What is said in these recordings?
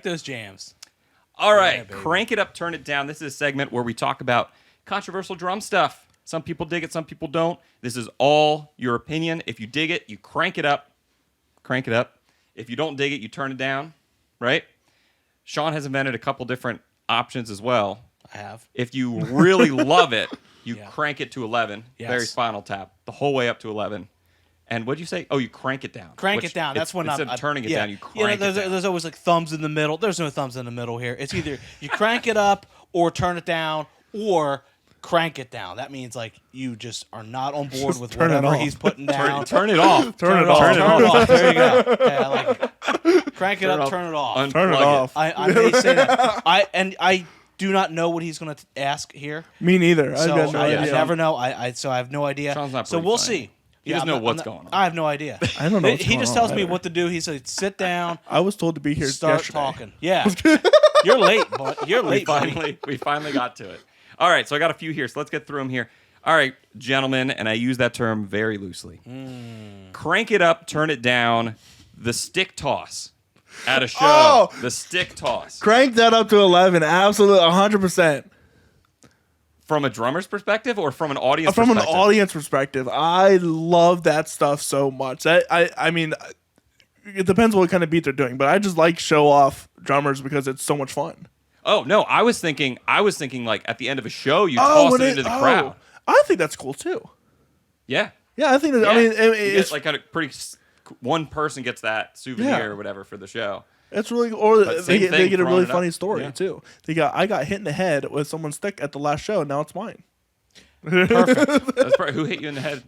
like those jams. All right, Yeah, crank it up, turn it down. This is a segment where we talk about controversial drum stuff. Some people dig it, some people don't. This is all your opinion. If you dig it, you crank it up. Crank it up. If you don't dig it, you turn it down, right? Sean has invented a couple different options as well. I have. If you really love it, you crank it to 11. Yes. Very Spinal Tap. The whole way up to 11. And what'd you say? Oh, you crank it down. Crank it down. That's when instead of turning it down, you crank there's, it down. There's always like thumbs in the middle. There's no thumbs in the middle here. It's either you crank it up or turn it down or crank it down. That means like you just are not on board with whatever he's putting down. Turn it off. Turn it off. There you go. Yeah, I like it. Crank it up. Turn it off. Turn it off. I may say that. I do not know what he's going to ask here. Me neither. So I've got no I idea. never know. So I have no idea. Sean's not So pretty we'll funny. see. He doesn't know what's going on. I have no idea. I don't know what's He going just on tells me either. what to do. He said, "Sit down." I was told to be here Start yesterday. talking. Yeah, you're late, but you're late. We finally got to it. All right, so I got a few here, so let's get through them here. All right, gentlemen, and I use that term very loosely. Crank it up, turn it down. The stick toss at a show. Oh! The stick toss. Crank that up to 11. Absolutely, 100%. From a drummer's perspective or from an audience From perspective? an audience perspective, I love that stuff so much. I mean, it depends what kind of beat they're doing, but I just like show off drummers because it's so much fun. Oh, no, I was thinking like at the end of a show, you toss it into the crowd. I think that's cool too. Yeah. Yeah, I think that. Yeah. I mean, You get, it's like kind of pretty. One person gets that souvenir or whatever for the show. it's really, or But they same get thing, a really throwing it funny up. story Yeah. too. I got hit in the head with someone's stick at the last show. Now it's mine. Perfect. That's probably who hit you in the head.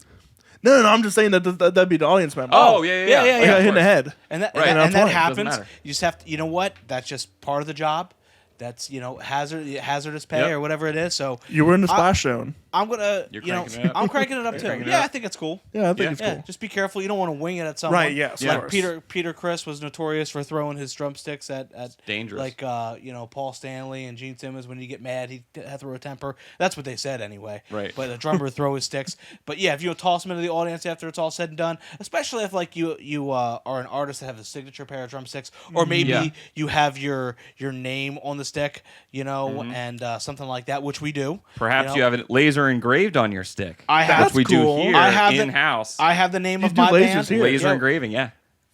No, I'm just saying that'd be the audience member. Oh, yeah. I got hit in the head. And that Right. and That's that fine. happens. Doesn't matter. You just have to. You know what? That's just part of the job. That's hazardous pay Yep. or whatever it is. So You were in the splash zone. I'm gonna, You're you know, cranking it up. I'm cranking it up too. cranking it Yeah, up. I think it's cool. Yeah, I think Yeah. it's Yeah, cool. just be careful. You don't want to wing it at someone. Right, yes, of Like course. Peter Criss was notorious for throwing his drumsticks at dangerous. Like Paul Stanley and Gene Simmons. When you get mad, he had throw a temper. That's what they said anyway. Right. But a drummer would throw his sticks. But yeah, if you toss them into the audience after it's all said and done, especially if like you are an artist that have a signature pair of drumsticks, or maybe Yeah. you have your name on the stick, and something like that, which we do. Perhaps you have it laser engraved on your stick. I have- which we That's cool. do here I have in house. I have the name You of do my lasers band. here. Laser Yeah. engraving, yeah.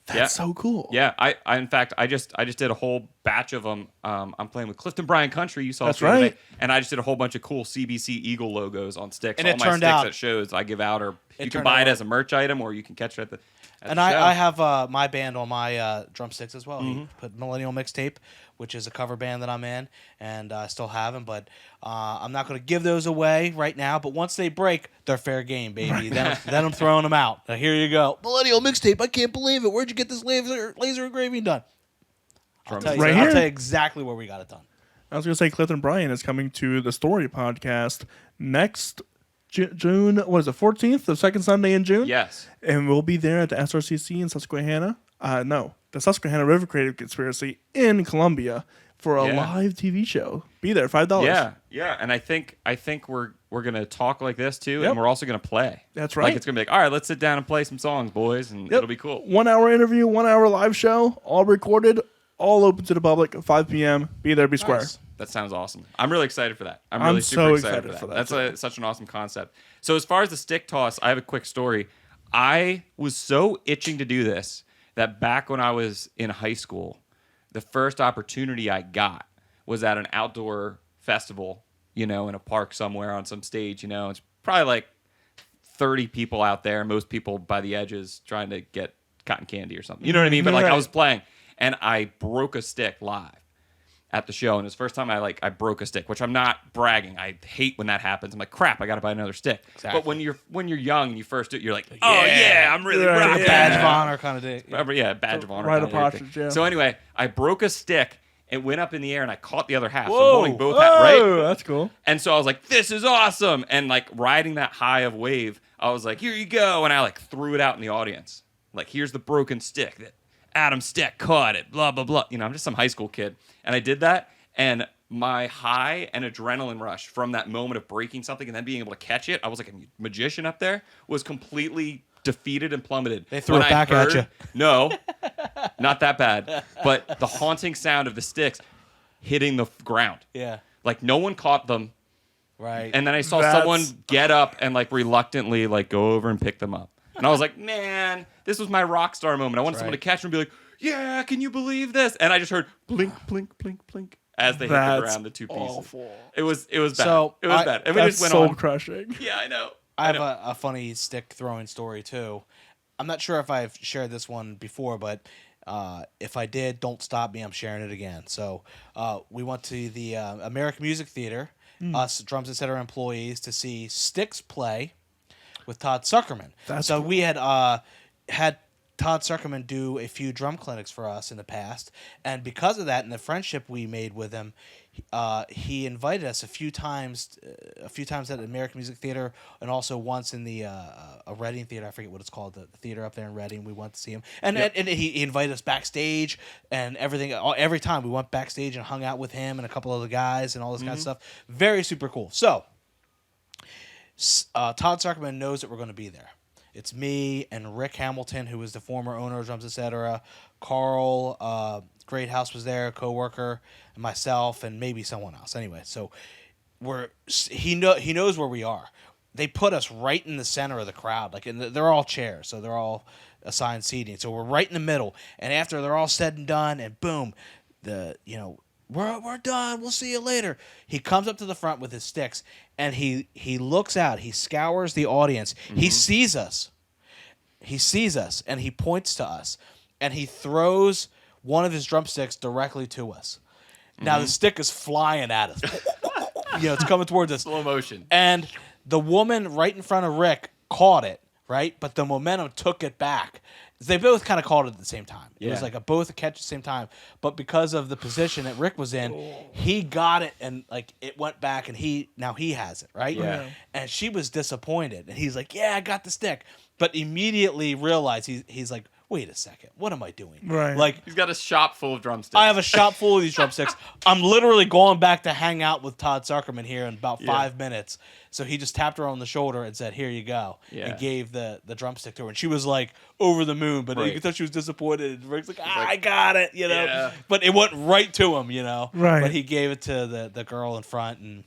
That's so cool. Yeah, I in fact I just did a whole batch of them. I'm playing with Clifton Bryant Country. You saw That's it the other right. day, and I just did a whole bunch of cool CBC Eagle logos on sticks. And all it my turned sticks out- at shows I give out, or you can turned buy it out- as a merch item, or you can catch it at the. And the show. I have my band on my drumsticks as well. Mm-hmm. He put Millennial Mixtape, which is a cover band that I'm in, and I still have them. But I'm not going to give those away right now. But once they break, they're fair game, baby. Then I'm throwing them out. Now, here you go. Millennial Mixtape. I can't believe it. Where'd you get this laser engraving done? I'll tell you, Right I'll here. tell you exactly where we got it done. I was going to say Clifton Bryan is coming to the Story podcast next June. What is it? 14th, the second Sunday in June. Yes. And we'll be there at the SRCC in Susquehanna. No, the Susquehanna River Creative Conspiracy in Columbia for a Yeah. live TV show. Be there, $5. Yeah, and I think we're gonna talk like this too, Yep. and we're also gonna play. That's Like right. it's gonna be like, all right, let's sit down and play some songs, boys, and Yep. it'll be cool. 1 hour interview, 1 hour live show, all recorded, all open to the public at 5 p.m. Be there, be square. Nice. That sounds awesome. I'm really excited for that. I'm I'm really so super excited excited for for that. that, That's such an awesome concept. So as far as the stick toss, I have a quick story. I was so itching to do this that back when I was in high school, the first opportunity I got was at an outdoor festival, in a park somewhere on some stage, It's probably like 30 people out there, most people by the edges trying to get cotton candy or something. You know what I mean? But like I Right. was playing and I broke a stick live at the show, and it was the first time I broke a stick, which I'm not bragging. I hate when that happens. I'm like, crap, I got to buy another stick. Exactly. But when you're young and you first do it, you're like, oh yeah, I'm really Right, rocking. yeah. Badge of honor kind of thing. Yeah, badge of honor. Rite kinda of weird passage, thing. yeah. So anyway, I broke a stick. It went up in the air, and I caught the other half. So I'm Whoa. holding both halves, right? Oh, that's cool. And so I was like, this is awesome. And like riding that high of wave, I was like, here you go. And I like threw it out in the audience. Like, here's the broken stick that Adam Steck caught it, blah, blah, blah. I'm just some high school kid. And I did that. And my high and adrenaline rush from that moment of breaking something and then being able to catch it, I was like a magician up there, was completely defeated and plummeted. They threw it back at you. No. not that bad. But the haunting sound of the sticks hitting the ground. Yeah. Like no one caught them. Right. And then I saw someone get up and like reluctantly like go over and pick them up. And I was like, man, this was my rock star moment. I wanted someone to catch them and be like, yeah, can you believe this? And I just heard blink, blink, blink, blink as they hit the ground, the two pieces. Awful. It was bad. So it was bad. And we That's just went soul on. crushing. Yeah, I know. I have a funny stick throwing story too. I'm not sure if I've shared this one before, but if I did, don't stop me. I'm sharing it again. So we went to the American Music Theater, us Drums Etc. employees, to see Styx play with Todd Suckerman. So we had had Todd Suckerman do a few drum clinics for us in the past, and because of that and the friendship we made with him, he invited us a few times at the American Music Theater, and also once in the a Reading Theater. I forget what it's called, the theater up there in Reading. We went to see him, and he invited us backstage and everything. Every time we went backstage and hung out with him and a couple of the guys and all this kind of stuff. Very super cool. So Todd Suckerman knows that we're going to be there. It's me and Rick Hamilton, who was the former owner of Drums Etc. Carl Greathouse was there, a co-worker, and myself, and maybe someone else. Anyway, so he knows where we are. They put us right in the center of the crowd. Like, they're all chairs, so they're all assigned seating. So we're right in the middle. And after they're all said and done, and boom, we're done. We'll see you later. He comes up to the front with his sticks, and he looks out. He scours the audience. He sees us. He sees us, and he points to us, and he throws one of his drumsticks directly to us. Now the stick is flying at us. It's coming towards us. Slow motion. And the woman right in front of Rick caught it, right? But the momentum took it back. They both kind of caught it at the same time. It was like both a catch at the same time. But because of the position that Rick was in, he got it, and like it went back, and now he has it, right? Yeah. And she was disappointed, and he's like, "Yeah, I got the stick," but immediately realized he's like, "Wait a second, what am I doing?" Right. Like, He's got a shop full of drumsticks. I have a shop full of these drumsticks. I'm literally going back to hang out with Todd Suckerman here in about 5 minutes. So he just tapped her on the shoulder and said, "Here you go," and gave the drumstick to her. And she was like over the moon, but you could tell she was disappointed. And Rick's like, I got it, Yeah. But it went right to him, Right. But he gave it to the girl in front, and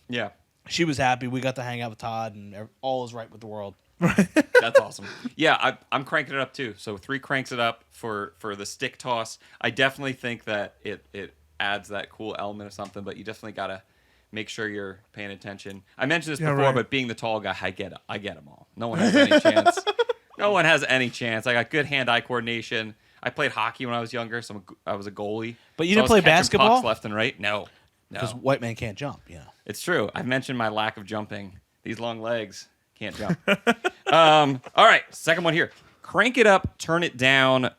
she was happy. We got to hang out with Todd, and all is right with the world. That's awesome. Yeah, I'm cranking it up too. So 3 cranks it up for the stick toss. I definitely think that it adds that cool element of something, but you definitely gotta make sure you're paying attention. I mentioned this before, but being the tall guy, I get them all. No one has any chance. No one has any chance. I got good hand-eye coordination. I played hockey when I was younger, so I was a goalie. But you So didn't I was play catching basketball? pucks left and right? No. Because white man can't jump, It's true. I've mentioned my lack of jumping. These long legs can't jump. All right, second one here. Crank it up, turn it down,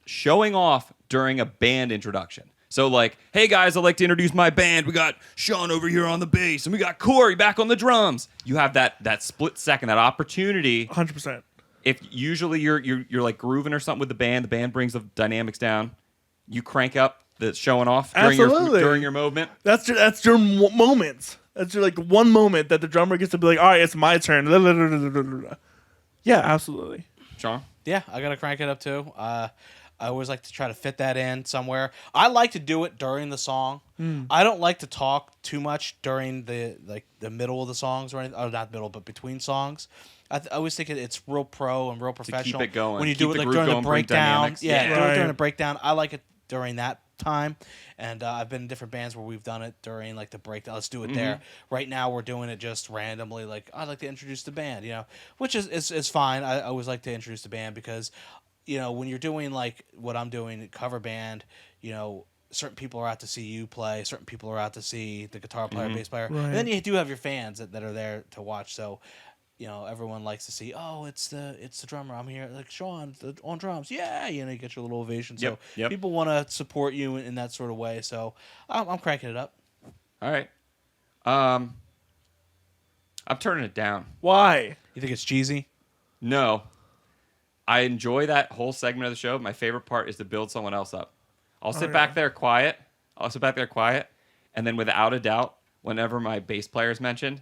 showing off during a band introduction. So like, hey guys, I'd like to introduce my band. We got Sean over here on the bass, and we got Corey back on the drums. You have that split second, that opportunity. 100%. If usually you're like grooving or something with the band brings the dynamics down. You crank up the showing off during your movement. That's your moment. That's your like one moment that the drummer gets to be like, all right, it's my turn. Yeah, absolutely. Sean? Yeah, I gotta crank it up too. I always like to try to fit that in somewhere. I like to do it during the song. I don't like to talk too much during the middle of the songs or anything. Oh, not middle, but between songs. I always think it's real pro and real professional. keep it going. When you Keep do it the like groove during the going, bring breakdown. dynamics. Yeah, Yeah. do it during Right. the breakdown. I like it during that time. And I've been in different bands where we've done it during like the breakdown. Let's do it there. Right now we're doing it just randomly. Like, I'd like to introduce the band, which is fine. I always like to introduce the band because, when you're doing like what I'm doing, cover band, certain people are out to see you play. Certain people are out to see the guitar player, bass player. Right. And then you do have your fans that are there to watch. So, everyone likes to see, oh, it's the drummer. I'm here, like Sean on drums. Yeah, you get your little ovation. So Yep. people want to support you in that sort of way. So I'm cranking it up. All right. I'm turning it down. Why? You think it's cheesy? No. I enjoy that whole segment of the show. My favorite part is to build someone else up. I'll sit back there quiet. And then without a doubt, whenever my bass player is mentioned,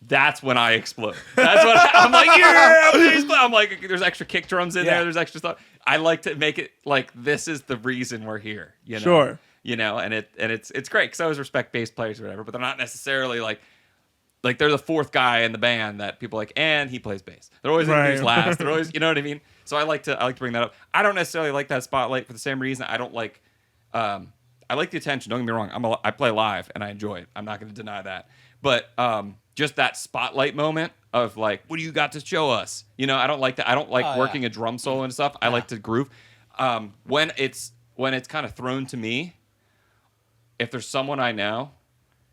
that's when I explode. That's when I'm like, yeah, bass player. I'm like, there's extra kick drums in there. There's extra stuff. I like to make it like this is the reason we're here. You know? Sure. You know, and it's great because I always respect bass players or whatever, but they're not necessarily like they're the fourth guy in the band that people like, and he plays bass. They're always introduced last. They're always, you know what I mean? So I like to bring that up. I don't necessarily like that spotlight for the same reason. I don't like. I like the attention. Don't get me wrong. I play live and I enjoy it. I'm not going to deny that. But just that spotlight moment of like, what do you got to show us? You know, I don't like that. I don't like working a drum solo and stuff. I like to groove. When it's kind of thrown to me, if there's someone I know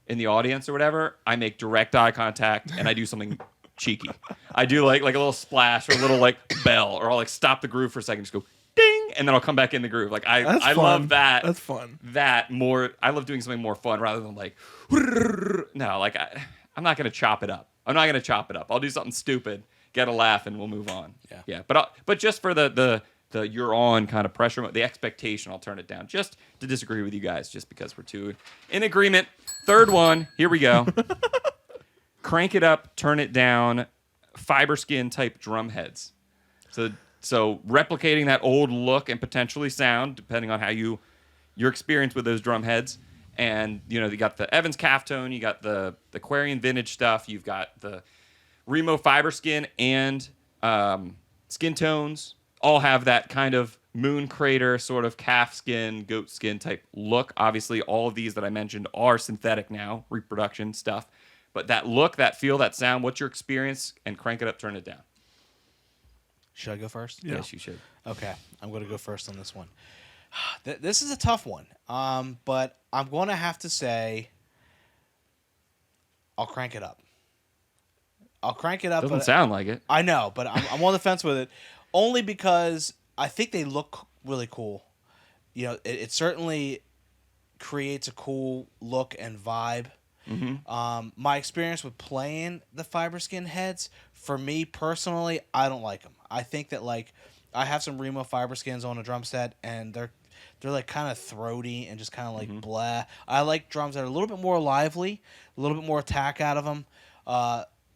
in the audience or whatever, I make direct eye contact and I do something cheeky. I do like a little splash or a little like bell, or I'll like stop the groove for a second, just go ding, and then I'll come back in the groove. Like I love that. That's fun. That more, I love doing something more fun rather than like, no, like I'm not gonna chop it up. I'll do something stupid, get a laugh, and we'll move on. Yeah. But just for the you're on kind of pressure, the expectation, I'll turn it down just to disagree with you guys, just because we're two in agreement. Third one, here we go. Crank it up, turn it down, Fiberskyn type drum heads. So replicating that old look and potentially sound, depending on how your experience with those drum heads. And, you know, you got the Evans calf tone, you got the Aquarian vintage stuff, you've got the Remo Fiberskin and skin tones, all have that kind of moon crater sort of calf skin, goat skin type look. Obviously, all of these that I mentioned are synthetic now, reproduction stuff. But that look, that feel, that sound, what's your experience? And crank it up, turn it down. Should I go first? Yeah. Yes, you should. Okay, I'm going to go first on this one. This is a tough one, but I'm going to have to say I'll crank it up. Doesn't sound like it. I know, but I'm on the fence with it, only because I think they look really cool. You know, it certainly creates a cool look and vibe. Mm-hmm. My experience with playing the Fiberskyn heads, for me personally, I don't like them. I think that like I have some Remo Fiberskins on a drum set, and they're like kind of throaty and just kind of like blah. I like drums that are a little bit more lively, a little bit more attack out of them.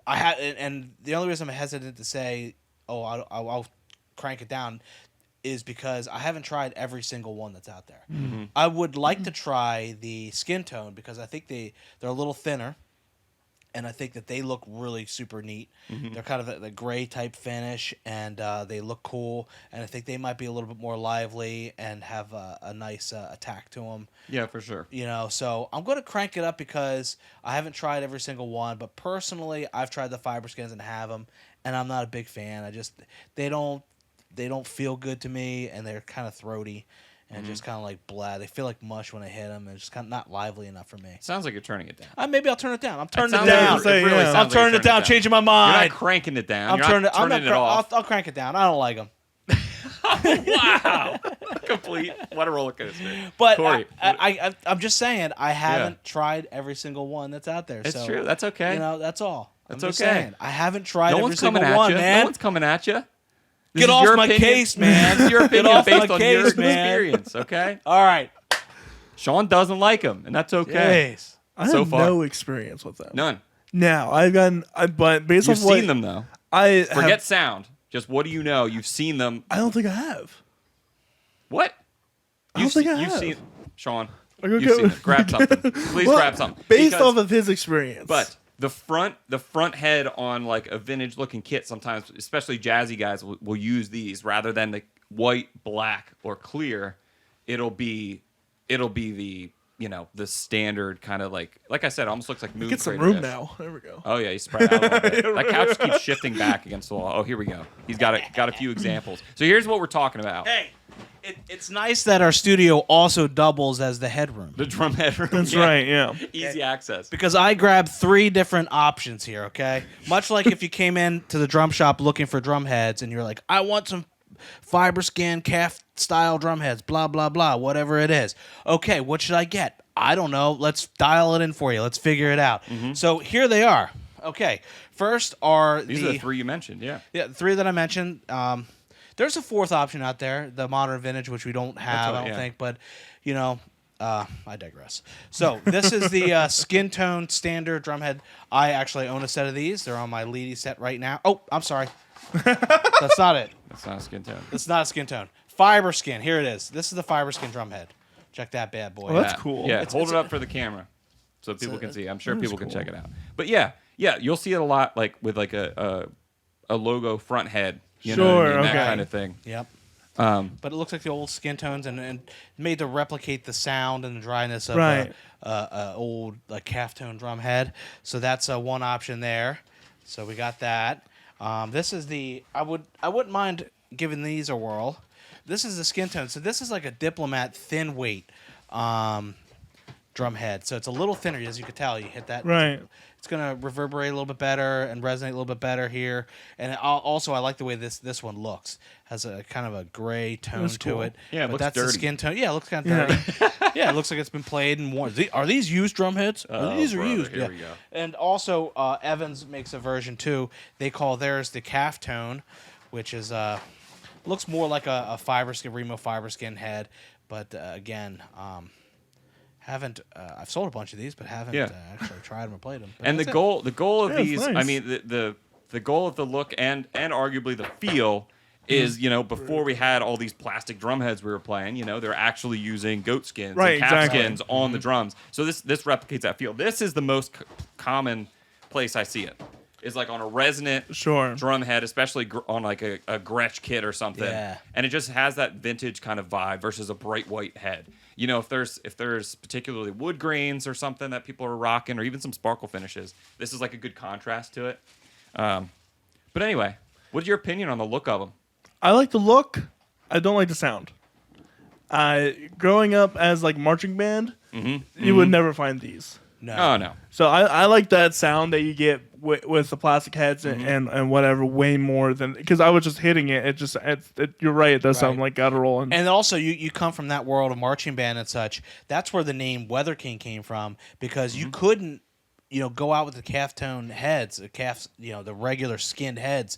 And the only reason I'm hesitant to say, oh, I'll crank it down, is because I haven't tried every single one that's out there. Mm-hmm. I would like to try the skin tone because I think they're a little thinner, and I think that they look really super neat. Mm-hmm. They're kind of the gray type finish, and they look cool, and I think they might be a little bit more lively and have a nice attack to them. Yeah, for sure. You know, so I'm going to crank it up because I haven't tried every single one, but personally, I've tried the Fiberskins and have them, and I'm not a big fan. They don't feel good to me, and they're kind of throaty and just kind of like blah. They feel like mush when I hit them, and it's just kind of not lively enough for me. Sounds like you're turning it down. Maybe I'll turn it down. I'm turning it It down. really sounds I'm like turning you're it down, changing my mind. You're not cranking it down. I'm turning it off. I'll crank it down. I don't like them. Wow. Complete. What a roller coaster. But Corey, I'm just saying, I haven't tried every single one that's out there. It's true. That's okay. You know, that's all. That's I'm just okay. saying, I haven't tried no every one's single coming one, at you. man. No one's coming at you. Get off my case, man. This is your opinion off based my on case, your man. experience, okay? All right. Sean doesn't like him, and that's okay. Jeez. I So have far. no experience with them. None. Now but based You've on what seen them, though. Forget sound. Just what do you know? You've seen them. I don't think I have. What? I don't think I You've have. seen Sean. Okay. You've seen it. Grab something. Please Well, grab something. Based Because- off of his experience. But the front head on like a vintage looking kit, sometimes, especially jazzy guys, will use these rather than the white, black, or clear. It'll be the the standard kind of like I said, it almost looks like moon. get some crater room dish. now. There we go. Oh yeah, he's spread out a little bit. That couch keeps shifting back against the wall. Oh, here we go. He's got a few examples. So here's what we're talking about. Hey, it's nice that our studio also doubles as the headroom. The drum headroom. That's right. Yeah. Easy access. Because I grabbed 3 different options here, okay? Much like if you came in to the drum shop looking for drum heads and you're like, I want some Fiberskyn calf style drum heads, blah, blah, blah, whatever it is. Okay, what should I get? I don't know. Let's dial it in for you. Let's figure it out. Mm-hmm. So here they are. Okay, first are These are the 3 you mentioned, yeah. Yeah, the 3 that I mentioned. There's a 4th option out there, the modern vintage, which we don't have, I don't think. But, I digress. So this is the skin tone standard drumhead. I actually own a set of these. They're on my Leedy set right now. Oh, I'm sorry. That's not it. That's not a skin tone. That's not a skin tone. Fiberskyn. Here it is. This is the Fiberskyn drumhead. Check that bad boy. Oh, that's Yeah. cool. Yeah, It's- hold it's it up for the camera so people can see. I'm sure that is people can cool. check it out. But yeah, you'll see it a lot, like with like a logo front head. You know what I Sure, mean? That okay. kind of thing. Yep. Um, But it looks like the old skin tones and made to replicate the sound and the dryness of Right. a old like calf tone drum head. So that's one option there. So we got that. This is the I wouldn't mind giving these a whirl. This is the skin tone. So this is like a Diplomat thin weight drum head. So it's a little thinner, as you can tell. You hit that. Right. It's gonna reverberate a little bit better and resonate a little bit better here. And also, I like the way this one looks. Has a kind of a gray tone That's to cool. it. Yeah, it but looks that's the dirty. skin tone. Yeah, it looks kind of dirty. Yeah, it looks like it's been played and worn. Are these used drum heads? Oh, These are brother, used. here Yeah. we go. And also, Evans makes a version too. They call theirs the calf tone, which is looks more like a Fiberskyn Remo Fiberskyn head. But again, haven't I've sold a bunch of these, but haven't Yeah. actually tried them or played them. But and the that's it. goal of Yeah, it's these, I nice. mean, the goal of the look and arguably the feel is, before we had all these plastic drum heads we were playing, they're actually using goat skins Right, and calf exactly. skins on the drums. So this replicates that feel. This is the most common place I see it. Is like on a resonant Sure. drum head, especially on like a Gretsch kit or something. Yeah. And it just has that vintage kind of vibe versus a bright white head. If there's particularly wood grains or something that people are rocking, or even some sparkle finishes, this is like a good contrast to it. But anyway, what's your opinion on the look of them? I like the look. I don't like the sound. Growing up as like marching band, you would never find these. No. Oh no. So I like that sound that you get with the plastic heads and whatever way more than because I was just hitting it. You're right. It does sound Right. like guttural and Also, you come from that world of marching band and such. That's where the name Weather King came from because you couldn't, go out with the calf tone heads, the regular skinned heads.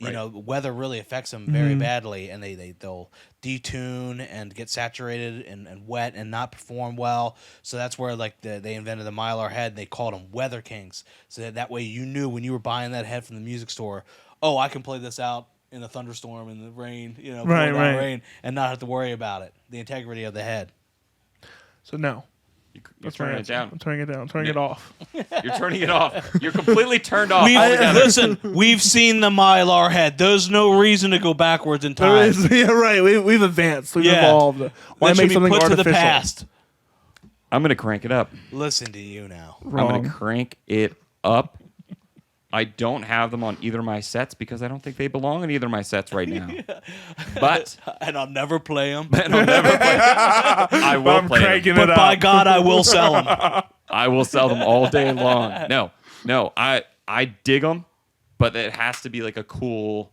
Weather really affects them very badly, and they'll detune and get saturated and wet and not perform well. So that's where they invented the Mylar head. And they called them Weather Kings. So that way you knew when you were buying that head from the music store, oh, I can play this out in a thunderstorm in the rain, pouring down rain, and not have to worry about it. The integrity of the head. so no. You're That's turning my it answer. down. I'm turning it down. I'm turning it off. You're turning it off. You're completely turned off. We've, altogether. listen, we've seen the Mylar head. There's no reason to go backwards in There time. is, yeah, right. We've advanced. We've Yeah. evolved. Why That should make be something put artificial? to the past. I'm gonna crank it up. Listen to you now. I'm Wrong. gonna crank it up. I don't have them on either of my sets because I don't think they belong in either of my sets right now. But And I'll never play them. I'll never play. I will I'm play them. cranking But it by up. God, I will sell them. I will sell them all day long. No, I dig them, but it has to be like a cool.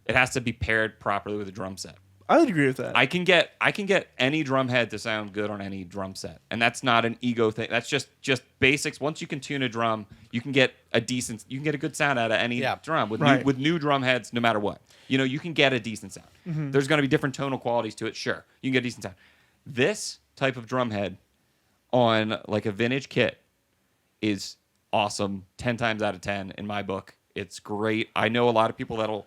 It has to be paired properly with a drum set. I would agree with that. I can get any drum head to sound good on any drum set, and that's not an ego thing. That's just basics. Once you can tune a drum, you can get a good sound out of any drum with Right. new drum heads, no matter what. You can get a decent sound. There's going to be different tonal qualities to it. Sure, you can get a decent sound. This type of drum head on like a vintage kit is awesome. 10 times out of 10 in my book. It's great. I know a lot of people that'll.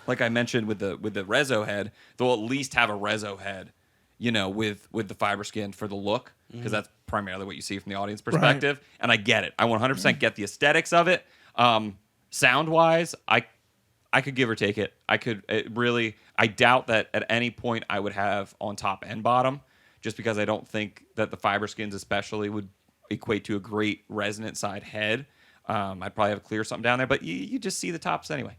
Like I mentioned with the Rezo head, they'll at least have a Rezo head, with the Fiberskyn for the look, because that's primarily what you see from the audience perspective. Right. And I get it. I 100% get the aesthetics of it. Sound wise, I could give or take it. I doubt that at any point I would have on top and bottom, just because I don't think that the Fiberskyns especially would equate to a great resonant side head. I'd probably have clear something down there, but you just see the tops anyway.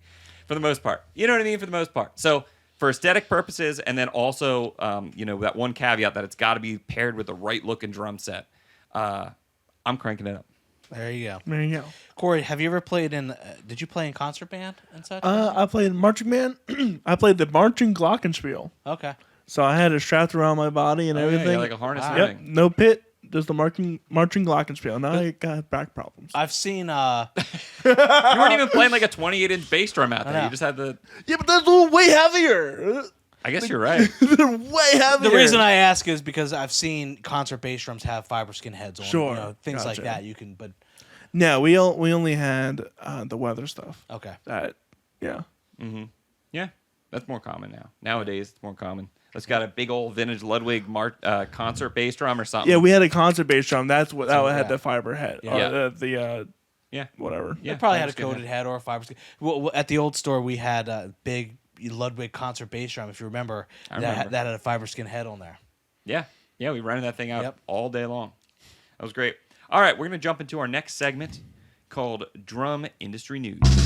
For the most part. You know what I mean? For the most part. So for aesthetic purposes, and then also, that one caveat that it's got to be paired with the right looking drum set. I'm cranking it up. There you go. There you go. Corey, have you ever played in? Did you play in concert band and such? I played marching band. I played the marching glockenspiel. Okay. So I had it strapped around my body and everything. Yeah, like a harness and Yep. everything. No pit. Just the marching glockenspiel. Now I got back problems. I've seen. You weren't even playing like a 28-inch bass drum out I there. know. You just had the. Yeah, but that's a little way heavier. I guess you're right. They're way heavier. The reason I ask is because I've seen concert bass drums have Fiberskyn heads on. Sure. You know, things like Gotcha. that. You can, but No, we only had the weather stuff. okay. Yeah. Yeah, that's more common now. Nowadays, it's more common. It's got a big old vintage Ludwig concert bass drum or something. Yeah, we had a concert bass drum. That had yeah. the fiber head. Yeah. Yeah. Whatever. Yeah, It probably had a Fiberskyn coated head or a Fiberskyn. Well, at the old store, we had a big Ludwig concert bass drum, if you remember. I remember. That had a Fiberskyn head on there. Yeah, we rented that thing out Yep. all day long. That was great. All right, we're going to jump into our next segment called Drum Industry News.